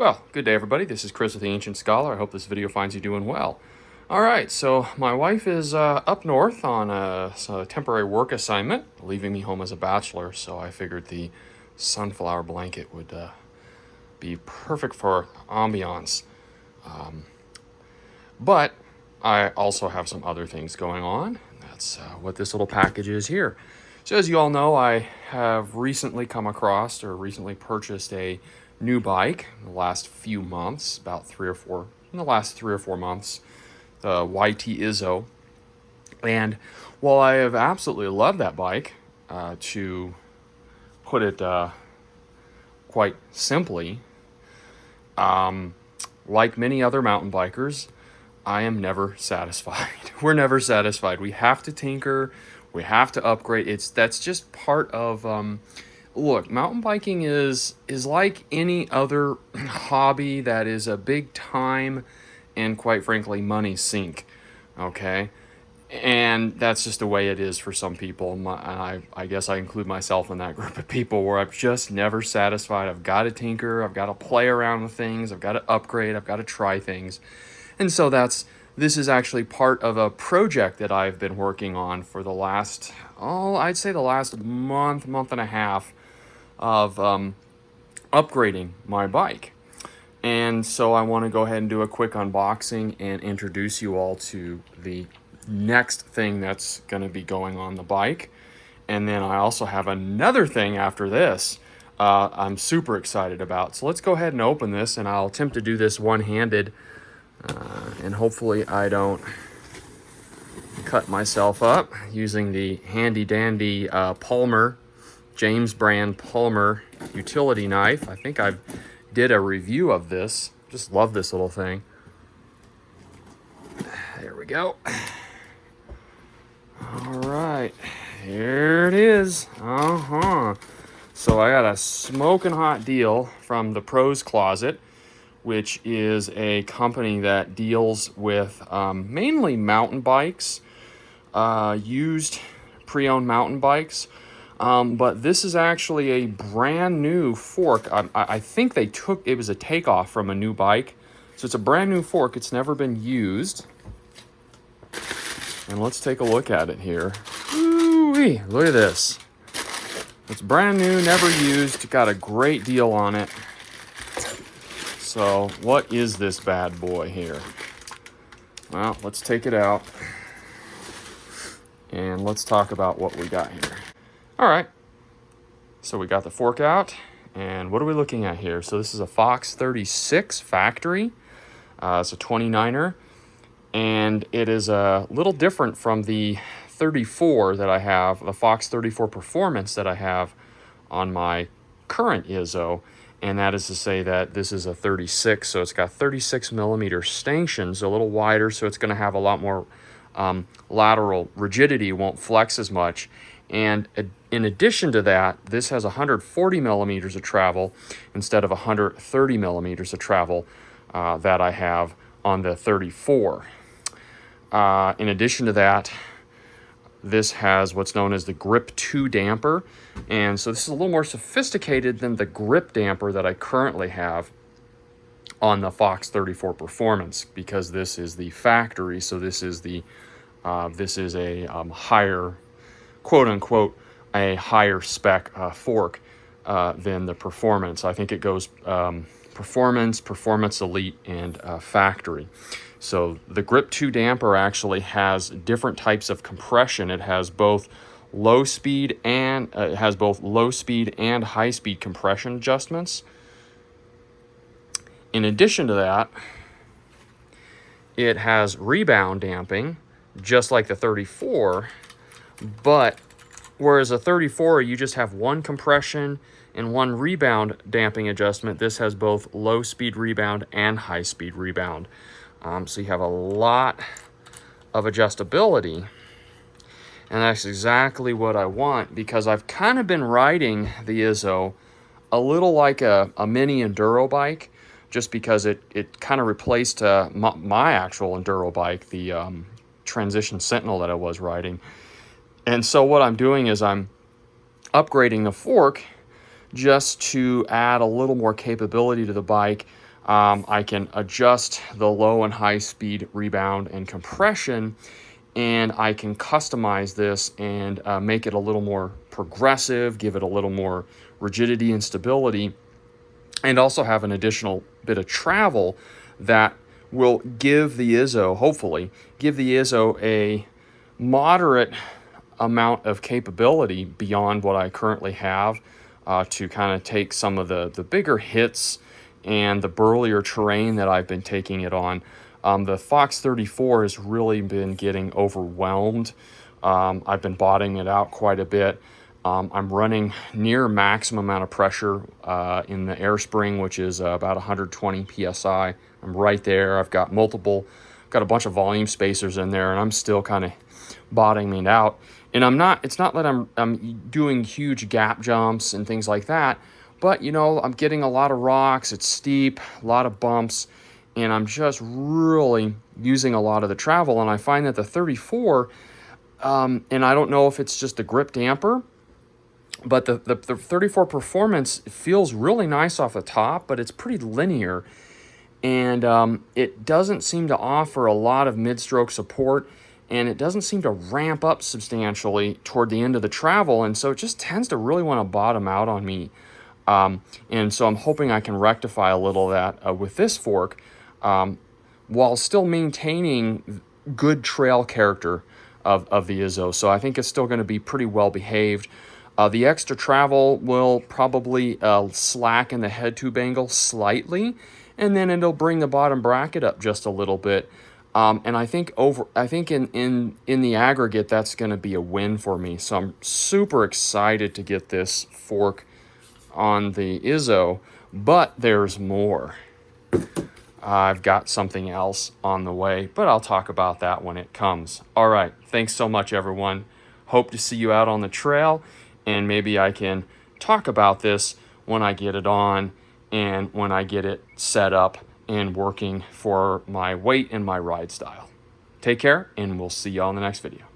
Well, good day everybody. This is Chris with the Ancient Scholar. I hope this video finds you doing well. Alright, so my wife is up north on a temporary work assignment, leaving me home as a bachelor, so I figured the sunflower blanket would be perfect for ambiance. But I also have some other things going on. That's what this little package is here. So as you all know, I have recently recently purchased a new bike in the last few months, in the last 3 or 4 months, the YT Izzo. And while I have absolutely loved that bike, to put it quite simply, like many other mountain bikers, I am never satisfied. We're never satisfied. We have to tinker. We have to upgrade. That's just part of. Look, mountain biking is like any other hobby that is a big time and, quite frankly, money sink. Okay, and that's just the way it is for some people. I guess I include myself in that group of people where I'm just never satisfied. I've got to tinker. I've got to play around with things. I've got to upgrade. I've got to try things. And so this is actually part of a project that I've been working on for the last, I'd say the last month and a half of upgrading my bike. And so I want to go ahead and do a quick unboxing and introduce you all to the next thing that's going to be going on the bike. And then I also have another thing after this I'm super excited about. So let's go ahead and open this, and I'll attempt to do this one-handed. And hopefully I don't cut myself up using the handy-dandy Palmer, James brand Palmer utility knife. I think I did a review of this. Just love this little thing. There we go. All right, here it is. So I got a smoking hot deal from the Pros Closet, which is a company that deals with mainly mountain bikes, used pre-owned mountain bikes. But this is actually a brand new fork. I think it was a takeoff from a new bike. So it's a brand new fork. It's never been used. And let's take a look at it here. Ooh-wee, look at this. It's brand new, never used. Got a great deal on it. So what is this bad boy here? Well, let's take it out and let's talk about what we got here. All right, so we got the fork out, and what are we looking at here? So this is a Fox 36 factory. It's a 29er, and it is a little different from the 34 that I have, the Fox 34 Performance that I have on my current Izzo. And that is to say that this is a 36, so it's got 36 millimeter stanchions, a little wider, so it's going to have a lot more lateral rigidity, won't flex as much. And in addition to that, this has 140 millimeters of travel instead of 130 millimeters of travel that I have on the 34. In addition to that, this has what's known as the Grip 2 damper, and so this is a little more sophisticated than the grip damper that I currently have on the Fox 34 Performance, because this is the factory. So this is a higher, quote unquote, a higher spec fork than the Performance. I think it goes Performance Elite, and Factory. So the Grip 2 damper actually has different types of compression. It has both low speed and high speed compression adjustments. In addition to that, it has rebound damping, just like the 34, but whereas a 34 you just have one compression and one rebound damping adjustment, this has both low speed rebound and high speed rebound. So you have a lot of adjustability, and that's exactly what I want, because I've kind of been riding the Izzo a little like a mini enduro bike, just because it kind of replaced my actual enduro bike, the Transition Sentinel that I was riding. And so what I'm doing is I'm upgrading the fork just to add a little more capability to the bike, I can adjust the low and high speed rebound and compression, and I can customize this and make it a little more progressive, give it a little more rigidity and stability, and also have an additional bit of travel that will give the Izzo, hopefully, give the Izzo a moderate amount of capability beyond what I currently have, to kind of take some of the bigger hits and the burlier terrain that I've been taking it on. The Fox 34 has really been getting overwhelmed. I've been bottoming it out quite a bit. I'm running near maximum amount of pressure in the air spring, which is about 120 psi. I'm right there. I've got a bunch of volume spacers in there, and I'm still kind of bottoming it out. And it's not that I'm doing huge gap jumps and things like that, but I'm getting a lot of rocks. It's steep, a lot of bumps, and I'm just really using a lot of the travel. And I find that the 34, and I don't know if it's just a grip damper, but the 34 performance feels really nice off the top, but it's pretty linear, and it doesn't seem to offer a lot of mid-stroke support, and it doesn't seem to ramp up substantially toward the end of the travel, and so it just tends to really want to bottom out on me. And so I'm hoping I can rectify a little of that with this fork, while still maintaining good trail character of the Izzo. So I think it's still going to be pretty well behaved. The extra travel will probably slacken the head tube angle slightly, and then it'll bring the bottom bracket up just a little bit. And I think in the aggregate, that's going to be a win for me. So I'm super excited to get this fork on the Izzo, but there's more. I've got something else on the way, but I'll talk about that when it comes. All right, thanks so much, everyone. Hope to see you out on the trail, and maybe I can talk about this when I get it on and when I get it set up and working for my weight and my ride style. Take care, and we'll see you all in the next video.